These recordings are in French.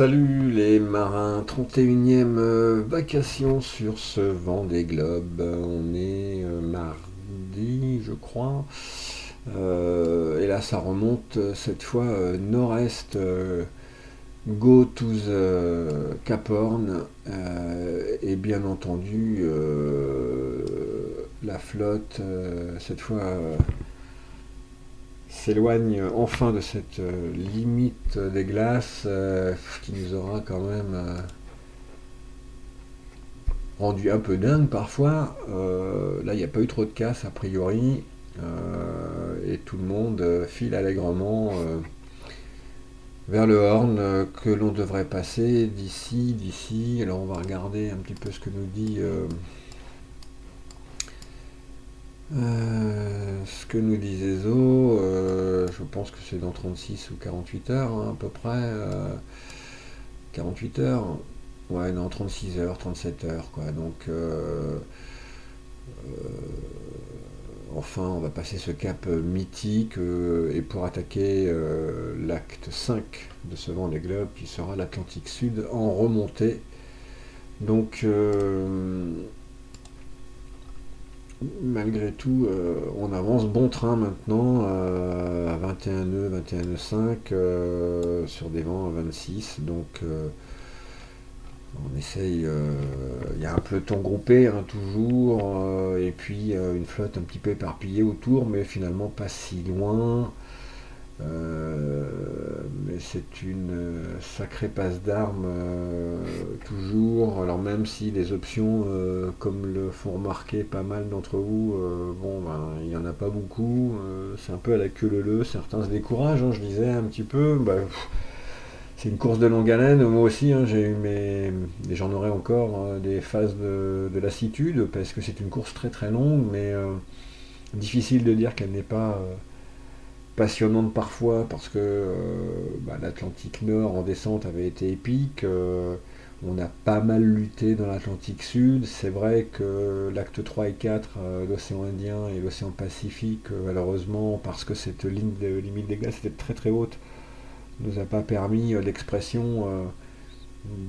Salut les marins, 31e vacation sur ce Vendée Globe. On est mardi, je crois. Et là, ça remonte cette fois nord-est, go to the Cap Horn. Et bien entendu, la flotte, cette fois, s'éloigne enfin de cette limite des glaces qui nous aura quand même rendu un peu dingue parfois. Là, il n'y a pas eu trop de casse a priori. Et tout le monde file allègrement vers le Horn que l'on devrait passer d'ici. Alors on va regarder un petit peu ce que nous dit ce que nous dit Zezo. Je pense que c'est dans 36 ou 48 heures hein, à peu près. 48 heures. Ouais, non, 36 heures, 37 heures, quoi. Donc, enfin, on va passer ce cap mythique et pour attaquer l'acte 5 de ce Vendée Globe qui sera l'Atlantique Sud en remontée. Donc, malgré tout, on avance bon train maintenant à 21 nœuds, 21 nœuds 5 sur des vents à 26. Donc, on essaye. Il y a un peloton groupé hein, toujours, et puis une flotte un petit peu éparpillée autour, mais finalement pas si loin. Mais c'est une sacrée passe d'armes toujours. Alors même si les options, comme le font remarquer pas mal d'entre vous, bon ben il n'y en a pas beaucoup. C'est un peu à la queue leu. Certains se découragent. Hein, je disais un petit peu. Bah, c'est une course de longue haleine. Moi aussi, hein, j'ai eu mes, et j'en aurai encore des phases de lassitude parce que c'est une course très très longue, mais difficile de dire qu'elle n'est pas passionnante parfois parce que l'Atlantique Nord en descente avait été épique. On a pas mal lutté dans l'Atlantique Sud. C'est vrai que l'acte 3 et 4, l'océan Indien et l'océan Pacifique, malheureusement, parce que cette ligne de limite des glaces était très très haute, nous a pas permis l'expression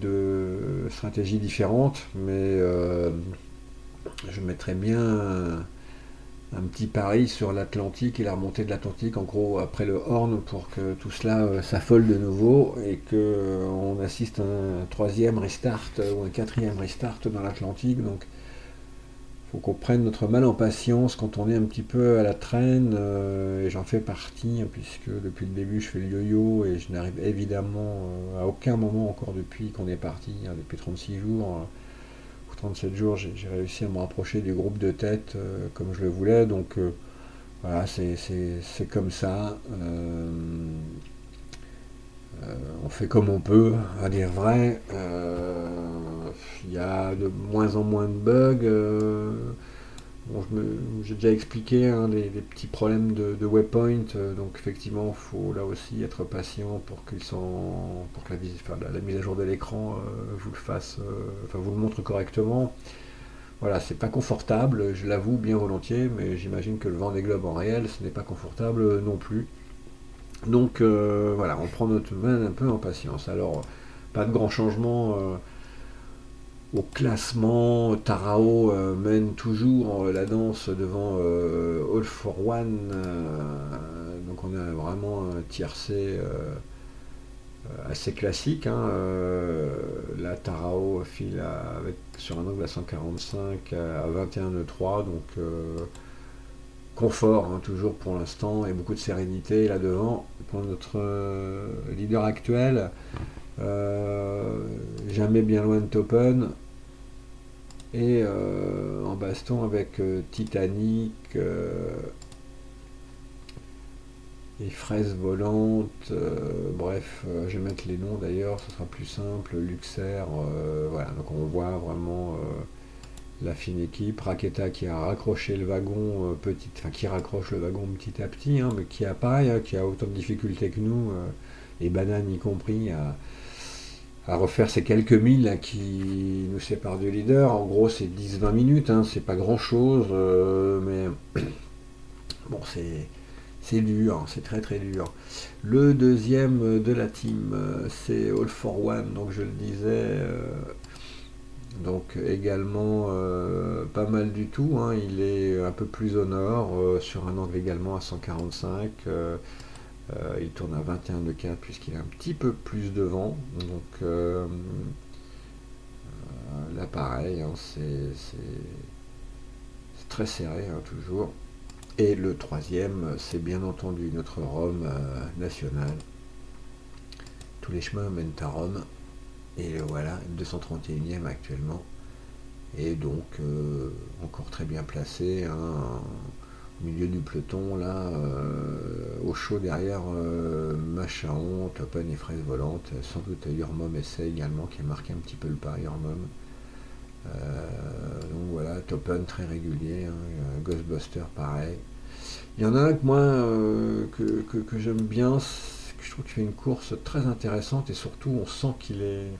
de stratégies différentes. Mais je mettrais bien un petit pari sur l'Atlantique et la remontée de l'Atlantique, en gros après le Horn, pour que tout cela s'affole de nouveau et qu'on assiste à un troisième restart ou un quatrième restart dans l'Atlantique. Donc il faut qu'on prenne notre mal en patience quand on est un petit peu à la traîne, et j'en fais partie, hein, puisque depuis le début je fais le yo-yo et je n'arrive évidemment à aucun moment encore depuis qu'on est parti, hein, depuis 36 jours. 37 jours, j'ai réussi à me rapprocher du groupe de tête comme je le voulais. Donc voilà, c'est comme ça. On fait comme on peut, à dire vrai. Il y a de moins en moins de bugs. Bon, j'ai déjà expliqué hein, les petits problèmes de waypoint. Donc effectivement, il faut là aussi être patient pour pour que la mise à jour de l'écran vous le fasse, enfin vous le montre correctement. Voilà, c'est pas confortable, je l'avoue bien volontiers, mais j'imagine que le vent des globes en réel, ce n'est pas confortable non plus. Donc voilà, on prend notre main un peu en patience. Alors, pas de grand changement au classement. Tarao mène toujours la danse devant All for One. Donc on a vraiment un tiercé assez classique. Hein, là, Tarao file sur un angle à 145 à 21,3. Donc confort hein, toujours pour l'instant et beaucoup de sérénité là devant pour notre leader actuel. Jamais bien loin de Topen. Et en baston avec Titanic et Fraise Volante. Bref, je vais mettre les noms d'ailleurs, ce sera plus simple. Luxair, voilà, donc on voit vraiment la fine équipe. Raketa qui a raccroché le wagon qui raccroche le wagon petit à petit, hein, mais qui a pareil, hein, qui a autant de difficultés que nous, et Banane y compris, à refaire ces quelques milles là, qui nous séparent du leader. En gros, c'est 10-20 minutes, hein, c'est pas grand chose, mais bon, C'est dur, c'est très très dur. Le deuxième de la team, c'est All for One, donc je le disais, donc également pas mal du tout, hein. Il est un peu plus au nord, sur un angle également à 145. Il tourne à 21 de 4 puisqu'il est un petit peu plus devant. Donc là pareil, hein, c'est très serré, hein, toujours. Et le troisième, c'est bien entendu notre Rome nationale. Tous les chemins mènent à Rome. Et voilà, 231e actuellement. Et donc, encore très bien placé, hein, au milieu du peloton, là, au chaud derrière Machaon, Toppen et Fraise Volante. Sans doute Urmom Essay également, qui a marqué un petit peu le pas, Urmom. Donc voilà, Toppen très régulier, hein, Ghostbuster pareil. Il y en a un que moi que j'aime bien, que je trouve qu'il fait une course très intéressante et surtout on sent qu'il est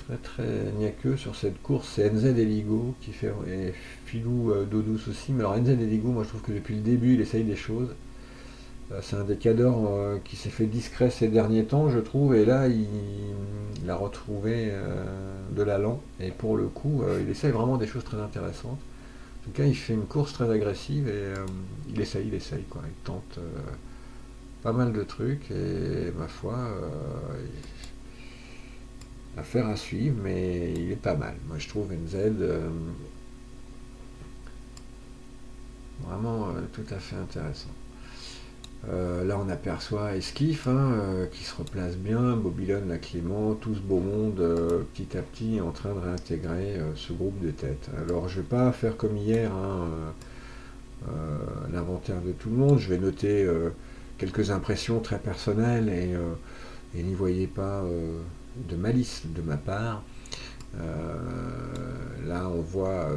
très très niaqueux sur cette course. C'est NZ Eligo qui fait, et Filou d'eau douce aussi. Mais alors NZ Eligo, moi je trouve que depuis le début il essaye des choses. C'est un des cadors qui s'est fait discret ces derniers temps, je trouve, et là il a retrouvé de l'allant et pour le coup il essaye vraiment des choses très intéressantes. En tout cas, il fait une course très agressive et il essaye quoi. Il tente pas mal de trucs et ma foi, affaire à suivre, mais il est pas mal. Moi, je trouve NZ vraiment tout à fait intéressant. Là, on aperçoit Esquif, hein, qui se replace bien, Bobillon, la Clément, tout ce beau monde petit à petit est en train de réintégrer ce groupe de tête. Alors, je vais pas faire comme hier, hein, l'inventaire de tout le monde. Je vais noter quelques impressions très personnelles et n'y voyez pas de malice de ma part. Là, on voit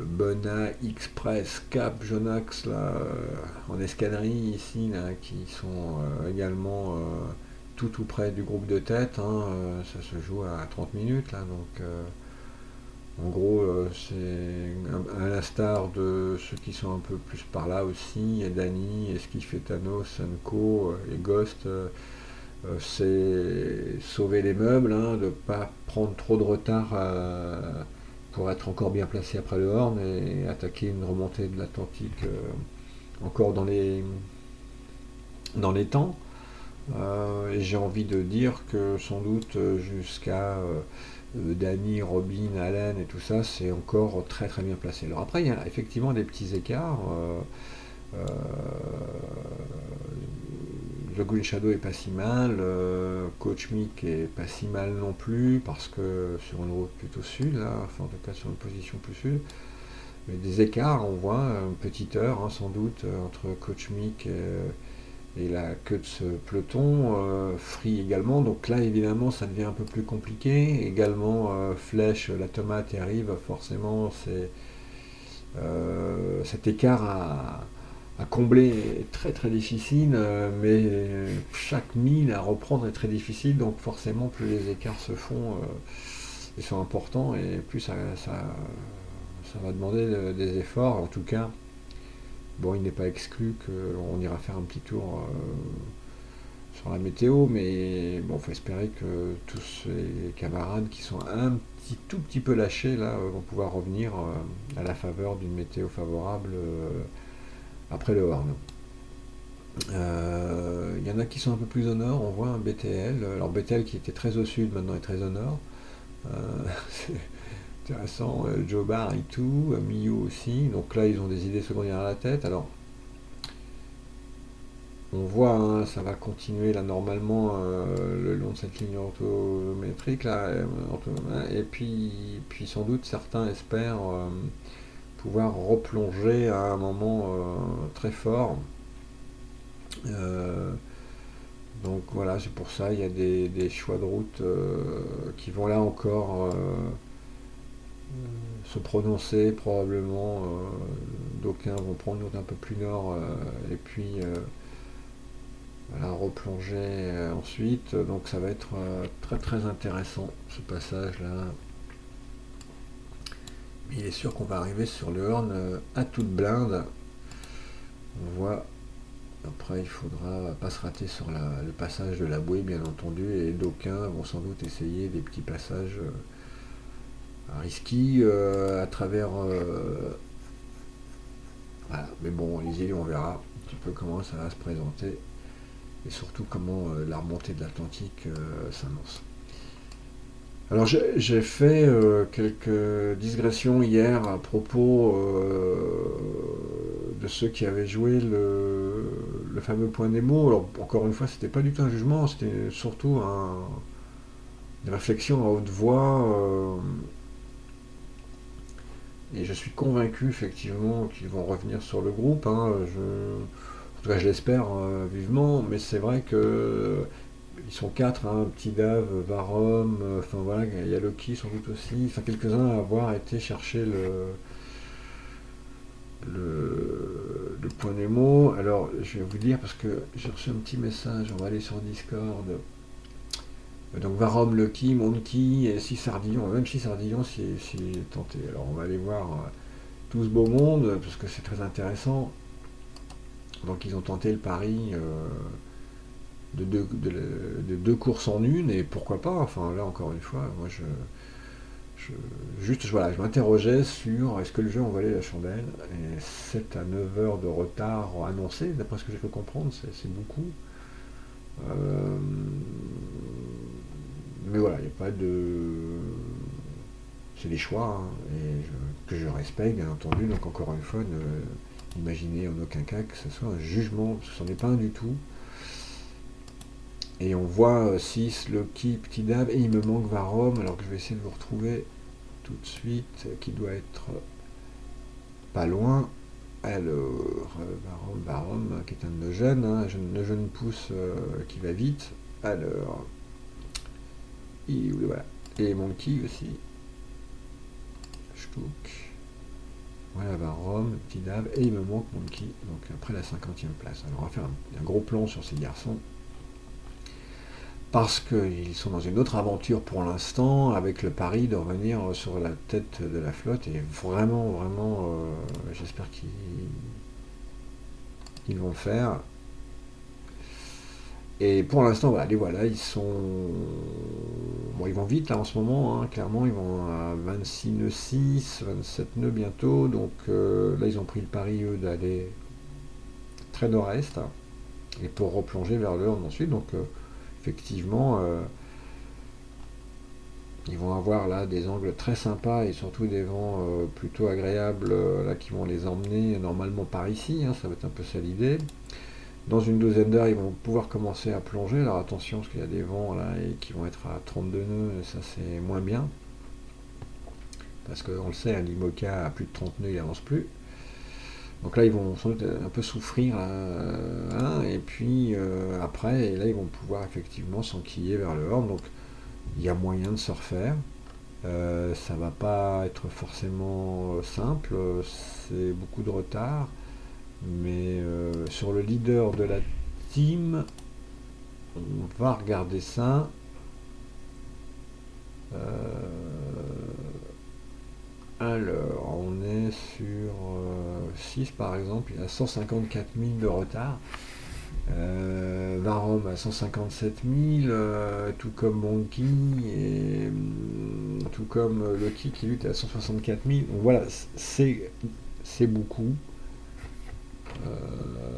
Bonna, Express, Cap, Jonax là, en escadrille ici, là, qui sont également tout près du groupe de tête, hein. Ça se joue à 30 minutes là, donc en gros, c'est à l'instar de ceux qui sont un peu plus par là aussi, et Dany, Esquif et Thanos, Sunko et Ghost, c'est sauver les meubles, hein, de ne pas prendre trop de retard pour être encore bien placé après le Horn et attaquer une remontée de l'Atlantique encore dans les temps. Et j'ai envie de dire que sans doute jusqu'à Dany, Robin, Allen et tout ça, c'est encore très très bien placé. Alors après, il y a effectivement des petits écarts. Euh, The Green Shadow est pas si mal, Coach Mick est pas si mal non plus, parce que sur une route plutôt sud, là, enfin en tout cas sur une position plus sud, mais des écarts, on voit, une petite heure, hein, sans doute, entre Coach Mick et la queue de ce peloton, Free également, donc là évidemment ça devient un peu plus compliqué, également Flèche, la tomate arrive, forcément cet écart à combler est très très difficile, mais chaque mille à reprendre est très difficile, donc forcément plus les écarts se font et sont importants, et plus ça va demander des efforts. En tout cas, bon, il n'est pas exclu qu'on ira faire un petit tour sur la météo, mais bon, il faut espérer que tous ces camarades qui sont tout petit peu lâchés là vont pouvoir revenir à la faveur d'une météo favorable après le Horn. Il y en a qui sont un peu plus au nord, on voit un BTL. Alors BTL qui était très au sud, maintenant est très au nord. C'est intéressant, Joe Barr et tout, Miyu aussi. Donc là, ils ont des idées secondaires à la tête. Alors, on voit, hein, ça va continuer là normalement le long de cette ligne orthométrique là, et puis sans doute certains espèrent pouvoir replonger à un moment très fort. Euh, donc voilà, c'est pour ça il y a des choix de route qui vont là encore se prononcer probablement. D'aucuns vont prendre une route un peu plus nord et puis voilà, replonger ensuite. Donc ça va être très très intéressant ce passage là. Mais il est sûr qu'on va arriver sur le Horn à toute blinde. On voit Après, il faudra pas se rater sur le passage de la bouée, bien entendu, et d'aucuns vont sans doute essayer des petits passages risqués à travers. Voilà. Mais bon, allez-y, on verra un petit peu comment ça va se présenter et surtout comment la remontée de l'Atlantique s'annonce. Alors j'ai fait quelques digressions hier à propos de ceux qui avaient joué le fameux point Nemo. Alors encore une fois, c'était pas du tout un jugement, c'était surtout une réflexion à haute voix. Et je suis convaincu effectivement qu'ils vont revenir sur le groupe. Hein. En tout cas, je l'espère vivement, mais c'est vrai que ils sont quatre, hein, Petit Dave, Varom, enfin voilà, il y a Loki sans doute aussi, enfin quelques-uns à avoir été chercher le point Nemo. Alors je vais vous dire, parce que j'ai reçu un petit message, on va aller sur Discord. Donc Varom, Loki, Monkey et 6 Sardillon, même 6 Sardillon si tenté. Alors on va aller voir tout ce beau monde, parce que c'est très intéressant. Donc ils ont tenté le pari de deux courses en une, et pourquoi pas, enfin là encore une fois, moi juste voilà, je m'interrogeais sur est-ce que le jeu en valait la chandelle, et 7 à 9 heures de retard annoncé, d'après ce que j'ai pu comprendre, c'est beaucoup. Euh, mais voilà, il n'y a pas de. C'est des choix, hein, que je respecte, bien entendu, donc encore une fois, imaginez en aucun cas que ce soit un jugement, parce que ce n'en est pas un du tout. Et on voit 6, Loki, Petit Dave, et il me manque Varom, alors que je vais essayer de vous retrouver tout de suite, qui doit être pas loin. Alors, Varom, qui est un de nos jeunes, hein, un jeune pouce qui va vite. Alors, voilà. Et Monkey aussi. Schtouk. Voilà, Varom, Petit Dave, et il me manque Monkey, donc après la 50e place. Alors, on va faire un gros plan sur ces garçons, parce qu'ils sont dans une autre aventure pour l'instant, avec le pari de revenir sur la tête de la flotte, et vraiment, j'espère qu'ils vont le faire. Et pour l'instant, voilà, ils sont. Bon, ils vont vite là en ce moment, hein, clairement, ils vont à 26 nœuds 6, 27 nœuds bientôt, donc là ils ont pris le pari, eux, d'aller très nord-est, hein, et pour replonger vers le nord ensuite, donc effectivement, ils vont avoir là des angles très sympas et surtout des vents plutôt agréables là, qui vont les emmener normalement par ici, hein, ça va être un peu ça l'idée. Dans une douzaine d'heures, ils vont pouvoir commencer à plonger. Alors attention, parce qu'il y a des vents là et qui vont être à 32 nœuds, et ça c'est moins bien. Parce qu'on le sait, un Limoca à plus de 30 nœuds, il avance plus. Donc là, ils vont sans doute un peu souffrir, hein, et puis après, et là, ils vont pouvoir effectivement s'enquiller vers le Horn. Donc il y a moyen de se refaire. Ça va pas être forcément simple, c'est beaucoup de retard, mais sur le leader de la team, on va regarder ça. Alors, on est sur 6 par exemple, il a 154 000 de retard. Varom à 157 000, tout comme Monkey, et tout comme Loki qui lutte à 164 000. Donc voilà, c'est beaucoup.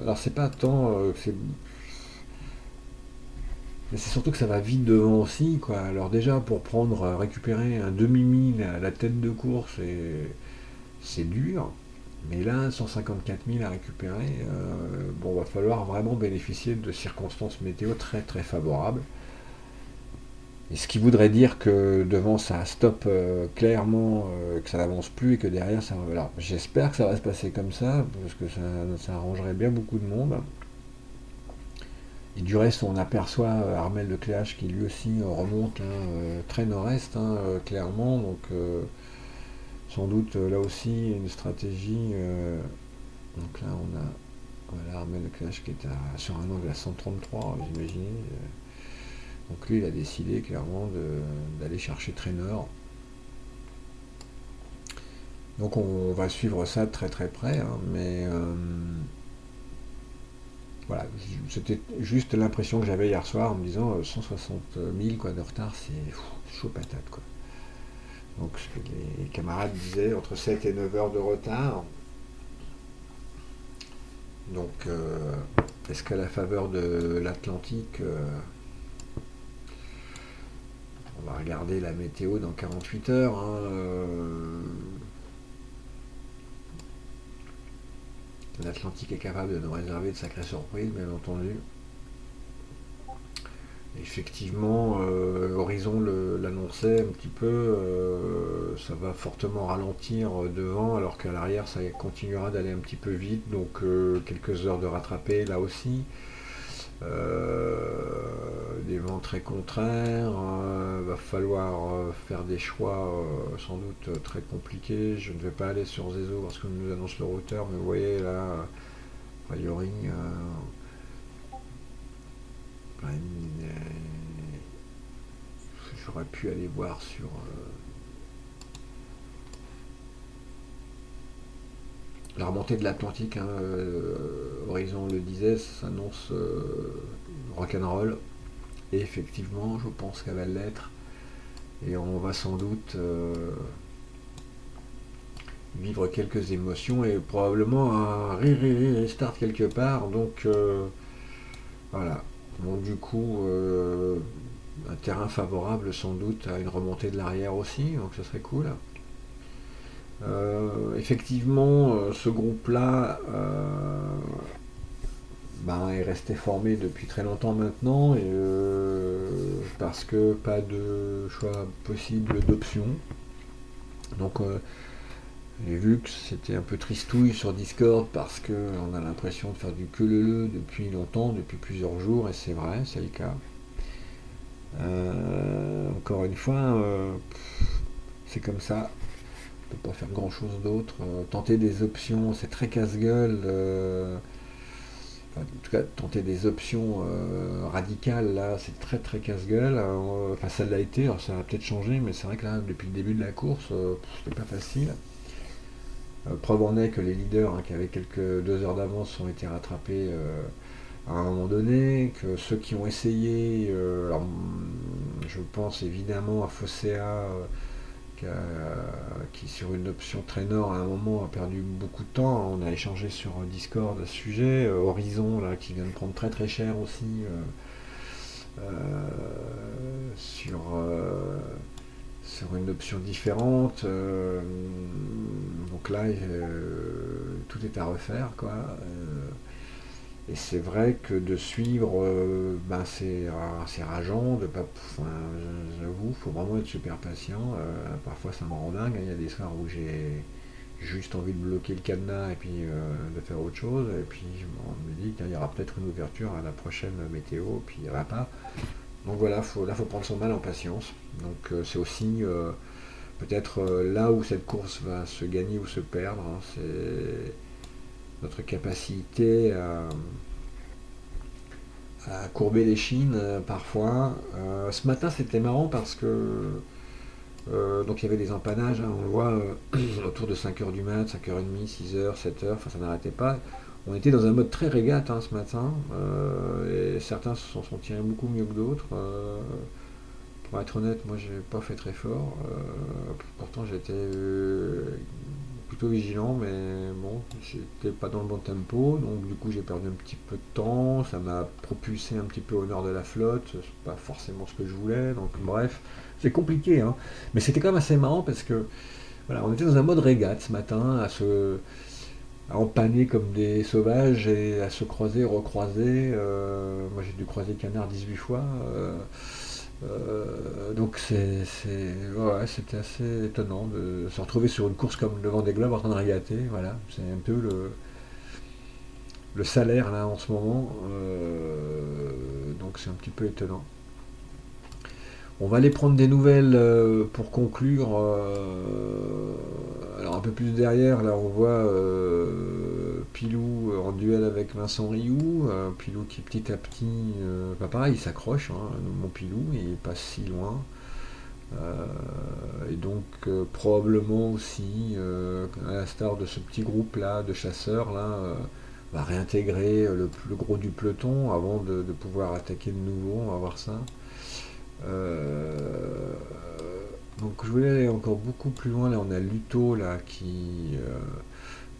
Alors c'est pas tant mais c'est surtout que ça va vite devant aussi, quoi. Alors déjà pour récupérer un demi-mille à la tête de course, c'est dur. Mais là, 154 000 à récupérer, bon, va falloir vraiment bénéficier de circonstances météo très très favorables. Et ce qui voudrait dire que devant ça stoppe clairement, que ça n'avance plus et que derrière ça. Voilà. J'espère que ça va se passer comme ça, parce que ça arrangerait bien beaucoup de monde. Et du reste, on aperçoit Armel de Cléache qui lui aussi remonte hein, très nord-est, hein, clairement. Donc sans doute là aussi une stratégie. Donc là, on a voilà, Armel de Cléache qui est sur un angle à 133, j'imagine. Donc lui, il a décidé clairement d'aller chercher très nord. Donc on va suivre ça de très très près, hein, mais voilà, c'était juste l'impression que j'avais hier soir en me disant 160 000 quoi, de retard, c'est chaud patate quoi. Donc ce que les camarades disaient, entre 7 et 9 heures de retard. Donc est-ce qu'à la faveur de l'Atlantique, on va regarder la météo dans 48 heures, hein, l'Atlantique est capable de nous réserver de sacrées surprises, bien entendu. Effectivement, Horizon l'annonçait un petit peu, ça va fortement ralentir devant, alors qu'à l'arrière ça continuera d'aller un petit peu vite, donc quelques heures de rattraper là aussi. Des vents très contraires, va falloir faire des choix sans doute très compliqués. Je ne vais pas aller sur Zezo parce que nous annonce le routeur, mais vous voyez là, a priori, j'aurais pu aller voir sur la remontée de l'Atlantique, hein, Horizon le disait, ça s'annonce rock'n'roll. Et effectivement, je pense qu'elle va l'être. Et on va sans doute vivre quelques émotions et probablement un restart quelque part. Donc voilà. Donc du coup, un terrain favorable sans doute à une remontée de l'arrière aussi. Donc ce serait cool. Effectivement, ce groupe-là est resté formé depuis très longtemps maintenant, et, parce que pas de choix possible d'options. Donc j'ai vu que c'était un peu tristouille sur Discord parce qu'on a l'impression de faire du queue-leu depuis longtemps, depuis plusieurs jours, et c'est vrai, c'est le cas. Encore une fois, c'est comme ça. On peut pas faire grand chose d'autre. Tenter des options, c'est très casse-gueule. En tout cas, tenter des options radicales, là, c'est très très casse-gueule. Enfin, ça l'a été, alors ça a peut-être changé, mais c'est vrai que là, depuis le début de la course, c'était pas facile. Preuve en est que les leaders, hein, qui avaient quelques 2 heures d'avance, ont été rattrapés à un moment donné, que ceux qui ont essayé, alors, je pense évidemment à Fossea, qui sur une option traîneur à un moment a perdu beaucoup de temps. On a échangé sur Discord à ce sujet. Horizon là, qui vient de prendre très très cher aussi sur une option différente. Donc là, tout est à refaire quoi. Et c'est vrai que de suivre, c'est rageant, de pas, enfin, j'avoue, faut vraiment être super patient. Parfois ça me rend dingue, hein. Il y a des soirs où j'ai juste envie de bloquer le cadenas et puis de faire autre chose. Et puis me dis qu'il y aura peut-être une ouverture à la prochaine météo, puis il n'y aura pas. Donc voilà, là faut prendre son mal en patience. Donc c'est aussi peut-être là où cette course va se gagner ou se perdre, hein. C'est notre capacité à courber les chines parfois. Ce matin c'était marrant parce que donc il y avait des empannages, hein, on le voit autour de 5 heures du mat, 5h30, 6 heures, 7 heures, enfin ça n'arrêtait pas. On était dans un mode très régate, hein, ce matin, et certains se sont tirés beaucoup mieux que d'autres. Pour être honnête, moi j'ai pas fait très fort. Pourtant j'étais plutôt vigilant, mais bon, j'étais pas dans le bon tempo, donc du coup j'ai perdu un petit peu de temps, ça m'a propulsé un petit peu au nord de la flotte, c'est pas forcément ce que je voulais, donc bref, c'est compliqué, hein. Mais c'était quand même assez marrant parce que voilà, on était dans un mode régate ce matin, à empanner comme des sauvages et à se croiser, recroiser. Moi j'ai dû croiser Canard 18 fois. Donc ouais, c'était assez étonnant de se retrouver sur une course comme le Vendée Globe en train de régater. Voilà, c'est un peu le salaire là en ce moment. Donc c'est un petit peu étonnant. On va aller prendre des nouvelles pour conclure. Alors un peu plus derrière, là on voit Pilou en duel avec Vincent Rioux. Pilou qui petit à petit, pas pareil, il s'accroche, hein, mon Pilou, il passe si loin. Et donc probablement aussi, à la star de ce petit groupe là de chasseurs là, va réintégrer le gros du peloton avant de pouvoir attaquer de nouveau, on va voir ça. Euh, donc je voulais aller encore beaucoup plus loin, là on a Luto là qui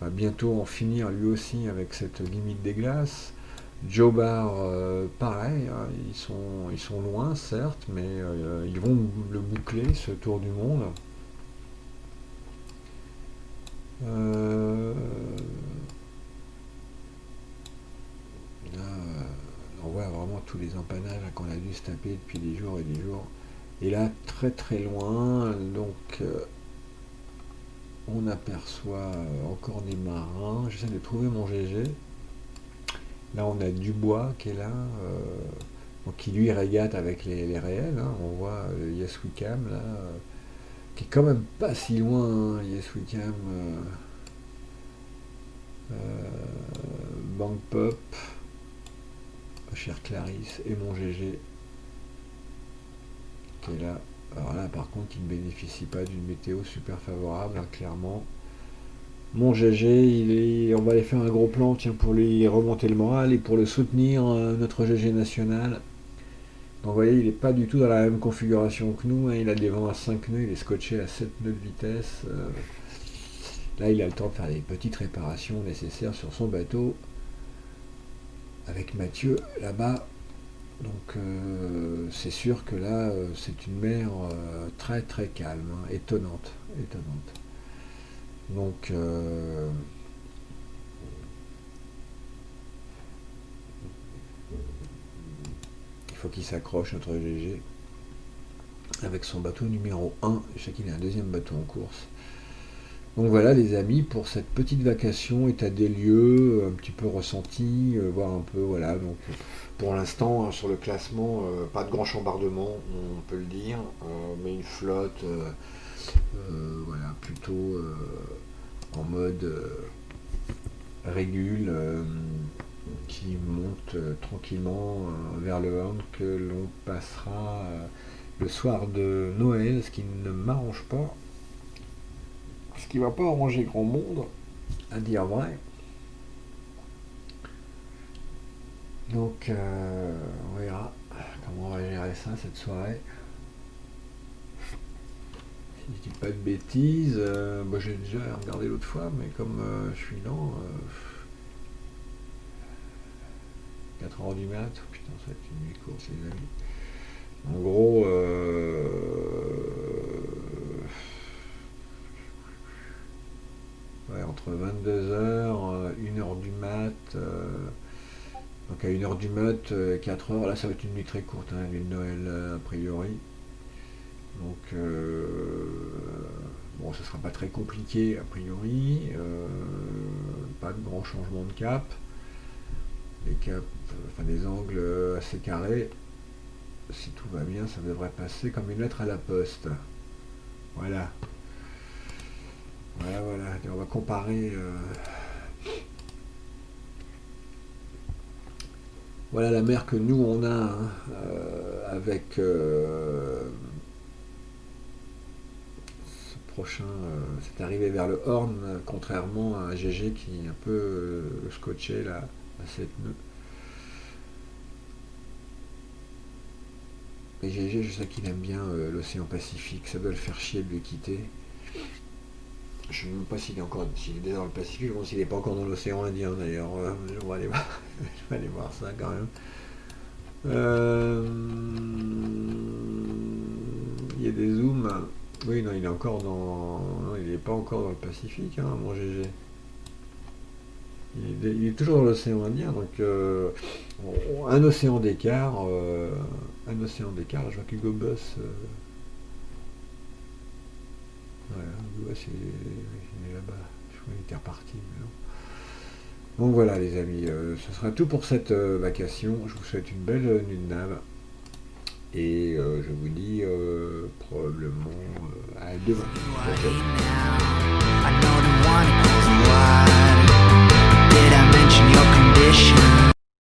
va bientôt en finir lui aussi avec cette limite des glaces. Joe Barr, pareil, hein, ils sont loin certes, mais ils vont le boucler ce tour du monde. Euh, Là, on voit vraiment tous les empannages qu'on a dû se taper depuis des jours et des jours. Et là, très très loin, donc on aperçoit encore des marins. J'essaie de trouver mon GG. Là, on a Dubois qui est là, donc qui lui régate avec les réels, hein. On voit le Yes We Cam là, qui est quand même pas si loin, hein, Yes We Cam, Bank Pop, chère Clarisse, et mon GG qui est là. Alors là, par contre, il ne bénéficie pas d'une météo super favorable, hein, clairement. Mon GG, on va aller faire un gros plan, tiens, pour lui remonter le moral et pour le soutenir, notre GG national. Donc vous voyez, il n'est pas du tout dans la même configuration que nous, hein. Il a des vents à 5 nœuds, il est scotché à 7 nœuds de vitesse. Là, il a le temps de faire des petites réparations nécessaires sur son bateau avec Mathieu là-bas. Donc c'est sûr que là, c'est une mer très très calme, hein, étonnante, étonnante. Donc il faut qu'il s'accroche notre GG avec son bateau numéro 1. Je sais qu'il a un deuxième bateau en course. Donc voilà les amis, pour cette petite vacation, état des lieux, un petit peu ressenti, voir un peu, voilà, donc pour l'instant sur le classement, pas de grand chambardement, on peut le dire, mais une flotte, voilà, plutôt en mode régule, qui monte tranquillement vers le Horn, que l'on passera le soir de Noël, ce qui ne m'arrange pas. Ce qui va pas arranger grand monde, à dire vrai. Donc on verra comment on va gérer ça cette soirée. Si je dis pas de bêtises, j'ai déjà regardé l'autre fois, mais comme je suis lent, 4h du mat, putain ça va être une nuit course les amis. En gros, ouais, entre 22h, 1h du mat, donc à 1h du mat, 4h, là ça va être une nuit très courte, hein, une nuit de Noël a priori. Donc bon, ce sera pas très compliqué a priori, pas de grand changement de cap, les caps, enfin des angles assez carrés. Si tout va bien, ça devrait passer comme une lettre à la poste. Voilà. Voilà, voilà. Et on va comparer. Voilà la mer que nous on a, hein, avec ce prochain, cette arrivée vers le Horn, contrairement à un GG qui est un peu scotché là à cette nœuds. Et GG, je sais qu'il aime bien l'océan Pacifique, ça doit le faire chier de le quitter. Je ne sais même pas s'il est déjà dans le Pacifique, je me demande s'il n'est pas encore dans l'océan Indien d'ailleurs. On va aller voir, je vais aller voir ça quand même. Il y a des zooms. Oui, non, il est encore dans. Non, il n'est pas encore dans le Pacifique, hein, mon GG. Il est toujours dans l'océan Indien, donc un océan d'écart. Un océan d'écart, je vois qu'Hugo Boss. Ouais, Hugo Boss il est là-bas. Je crois qu'il était reparti. Mais non. Donc voilà les amis, ce sera tout pour cette vacation. Je vous souhaite une belle nuit de nave. Et je vous dis probablement à demain.